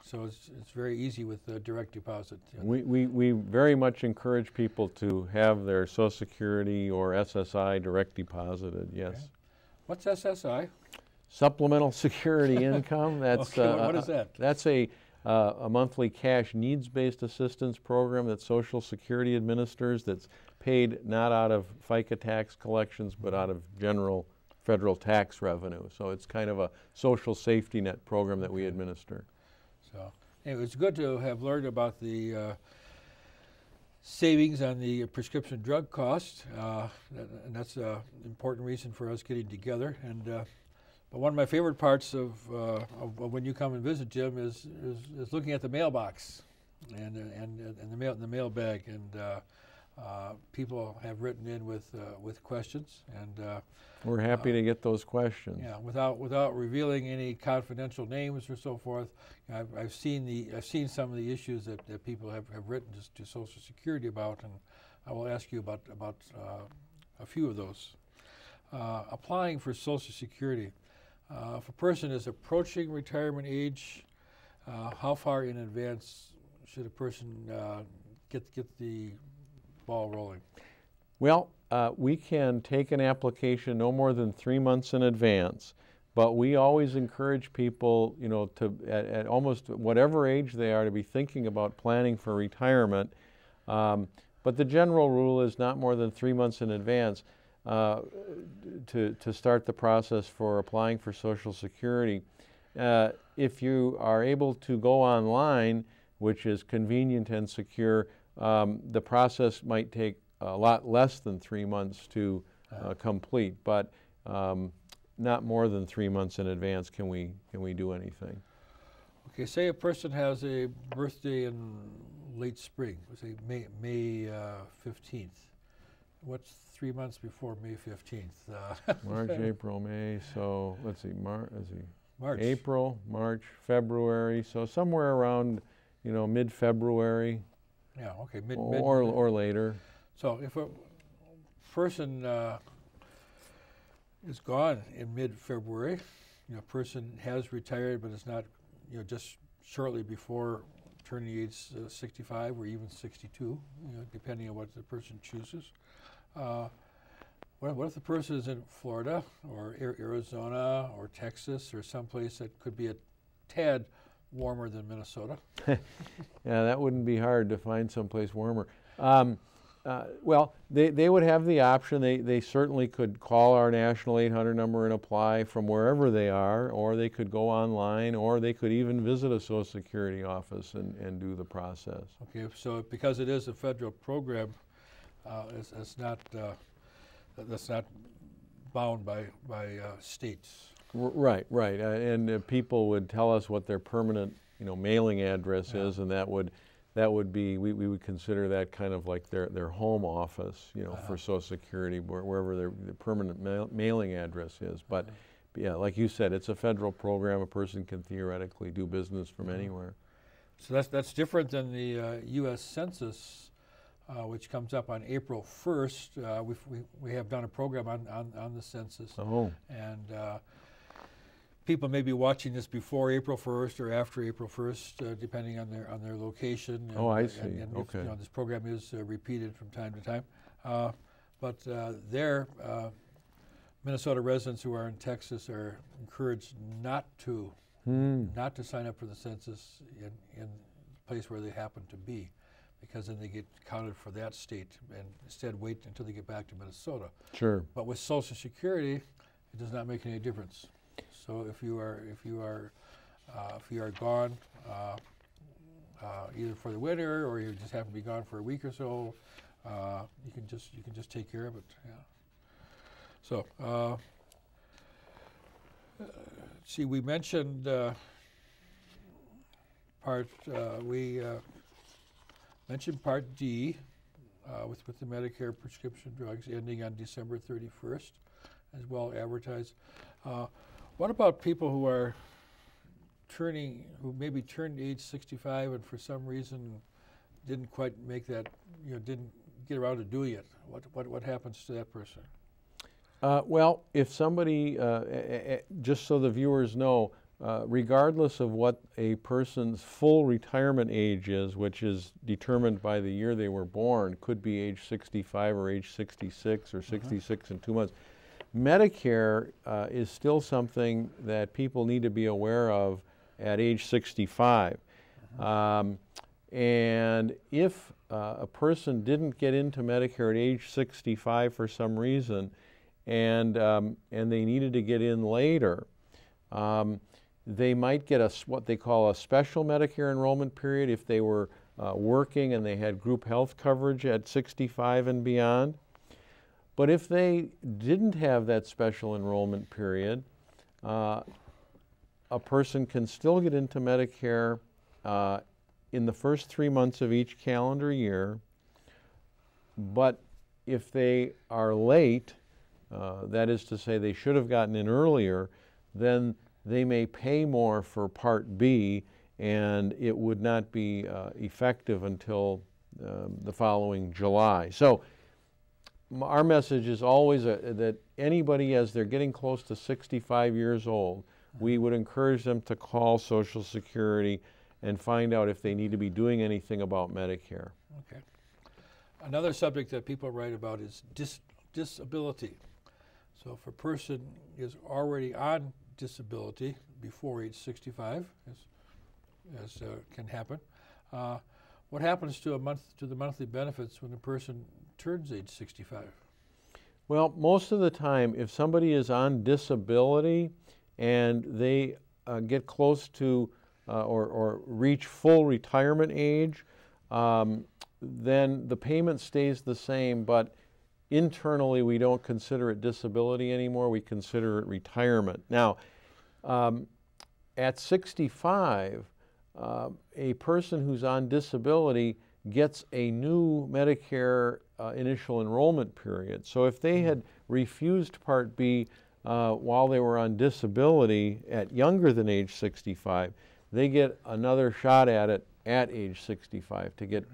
So it's very easy with direct deposit. We very much encourage people to have their Social Security or SSI direct deposited, yes. Okay. What's SSI? Supplemental Security Income. That's okay, what is that? That's a monthly cash needs-based assistance program that Social Security administers that's paid not out of FICA tax collections but out of general federal tax revenue. So it's kind of a social safety net program that we administer. So anyway, it's good to have learned about the savings on the prescription drug cost, and that's an important reason for us getting together. And but one of my favorite parts of when you come and visit, Jim, is looking at the mailbox and the mail bag, and people have written in with questions, and we're happy to get those questions. Yeah, without revealing any confidential names or so forth. I've seen some of the issues that people have written to Social Security about, and I will ask you about a few of those. Applying for Social Security. If a person is approaching retirement age, how far in advance should a person get the ball rolling? Well, we can take an application no more than 3 months in advance, but we always encourage people, to at almost whatever age they are, to be thinking about planning for retirement. But the general rule is not more than 3 months in advance to start the process for applying for Social Security. If you are able to go online, which is convenient and secure, the process might take a lot less than 3 months to complete, but not more than 3 months in advance can we do anything. Okay, say a person has a birthday in late spring, say May 15th. What's 3 months before May 15th? March, April, May. So let's see, March. April, March, February. So somewhere around, mid-February. Yeah. Okay. Or later. So if a person is gone in mid-February, a person has retired but is not, just shortly before turning age 65 or even 62, depending on what the person chooses. What if the person is in Florida or Arizona or Texas or someplace that could be a tad warmer than Minnesota? Yeah, that wouldn't be hard to find someplace warmer. Well, they would have the option. They certainly could call our national 800 number and apply from wherever they are, or they could go online, or they could even visit a Social Security office and do the process. Okay, so because it is a federal program, that's not bound by states. Right. And people would tell us what their permanent, mailing address is, and that would be, we would consider that kind of like their home office, for Social Security, wherever their permanent mailing address is. But yeah, like you said, it's a federal program. A person can theoretically do business from anywhere. So that's different than the U.S. Census, which comes up on April 1st. We have done a program on the census. Oh. And people may be watching this before April 1st or after April 1st, depending on their location. Oh, I see. And okay. If, this program is repeated from time to time. But there, Minnesota residents who are in Texas are encouraged not to sign up for the census in the place where they happen to be, because then they get counted for that state, and instead wait until they get back to Minnesota. Sure. But with Social Security, it does not make any difference. So if you are gone either for the winter or you just happen to be gone for a week or so, you can just take care of it. Yeah. So let's see, we mentioned mentioned Part D with the Medicare prescription drugs ending on December 31st, as well advertised. What about people who maybe turned age 65 and for some reason didn't quite make that, didn't get around to doing it? What happens to that person? Well, if somebody, just so the viewers know, regardless of what a person's full retirement age is, which is determined by the year they were born, could be age 65 or age 66 or 66 and 2 months. Medicare is still something that people need to be aware of at age 65. And if a person didn't get into Medicare at age 65 for some reason, and they needed to get in later, they might get what they call a special Medicare enrollment period if they were working and they had group health coverage at 65 and beyond. But if they didn't have that special enrollment period, a person can still get into Medicare in the first 3 months of each calendar year. But if they are late, that is to say they should have gotten in earlier, then they may pay more for Part B, and it would not be effective until the following July. So our message is always that anybody, as they're getting close to 65 years old, we would encourage them to call Social Security and find out if they need to be doing anything about Medicare. Okay. Another subject that people write about is disability. So if a person is already on disability before age 65, as can happen, what happens to the monthly benefits when a person turns age 65? Well, most of the time, if somebody is on disability and they get close to or reach full retirement age, then the payment stays the same, but internally we don't consider it disability anymore, we consider it retirement. Now, at 65, a person who's on disability gets a new Medicare initial enrollment period. So if they had refused Part B while they were on disability at younger than age 65, they get another shot at it at age 65 to get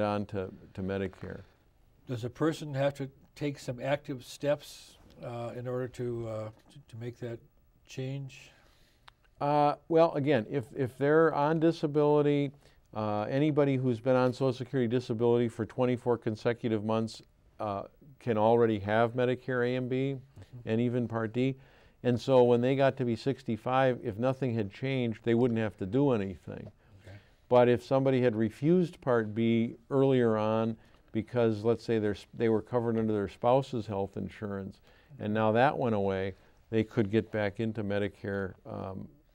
on to Medicare. Does a person have to take some active steps in order to make that change? Well, again, if they're on disability, anybody who's been on Social Security disability for 24 consecutive months can already have Medicare A and B and even Part D. And so when they got to be 65, if nothing had changed, they wouldn't have to do anything. Okay. But if somebody had refused Part B earlier on because, let's say, they were covered under their spouse's health insurance, and now that went away, they could get back into Medicare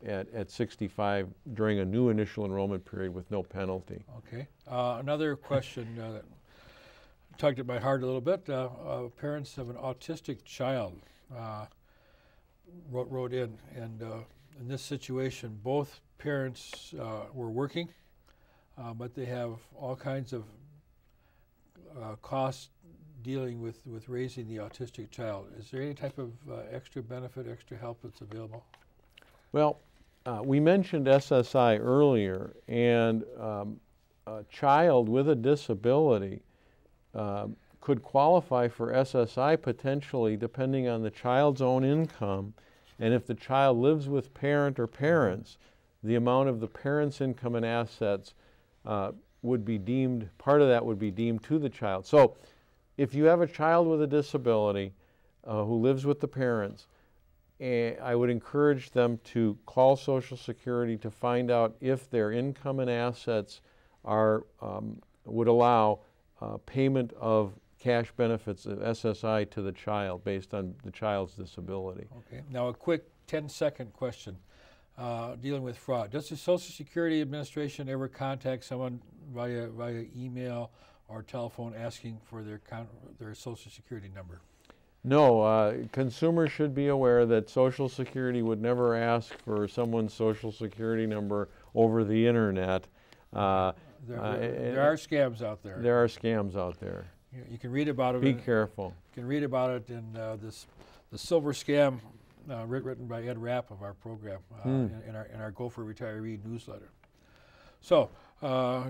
at 65 during a new initial enrollment period with no penalty. Okay. Another question that tugged at my heart a little bit. Parents of an autistic child wrote in, and in this situation, both parents were working, but they have all kinds of costs dealing with raising the autistic child. Is there any type of extra benefit, extra help that's available? Well, we mentioned SSI earlier, and a child with a disability could qualify for SSI potentially depending on the child's own income, and if the child lives with parent or parents, the amount of the parent's income and assets would be deemed, part of that would be deemed to the child. So if you have a child with a disability who lives with the parents, I would encourage them to call Social Security to find out if their income and assets would allow payment of cash benefits of SSI to the child based on the child's disability. Okay. Now a quick 10-second question dealing with fraud. Does the Social Security Administration ever contact someone via email or telephone asking for their Social Security number? No, consumers should be aware that Social Security would never ask for someone's Social Security number over the internet. There are scams out there. There are scams out there. You can read about it. Be careful. You can read about it in the Silver Scam written by Ed Rapp of our program in our Go for Retiree newsletter. So,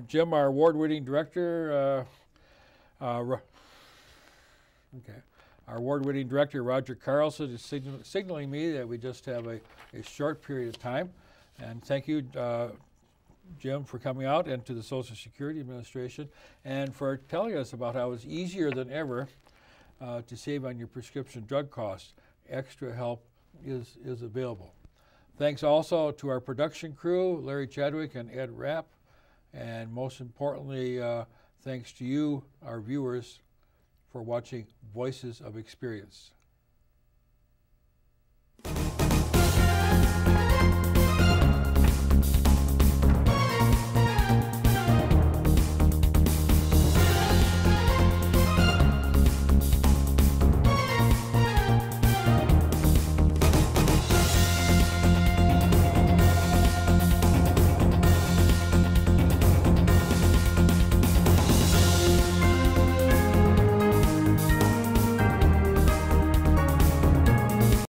Jim, our award-winning director, Our award-winning director, Roger Carlson, is signaling me that we just have a short period of time. And thank you, Jim, for coming out, and to the Social Security Administration, and for telling us about how it's easier than ever to save on your prescription drug costs. Extra help is available. Thanks also to our production crew, Larry Chadwick and Ed Rapp, and most importantly, thanks to you, our viewers, for watching Voices of Experience.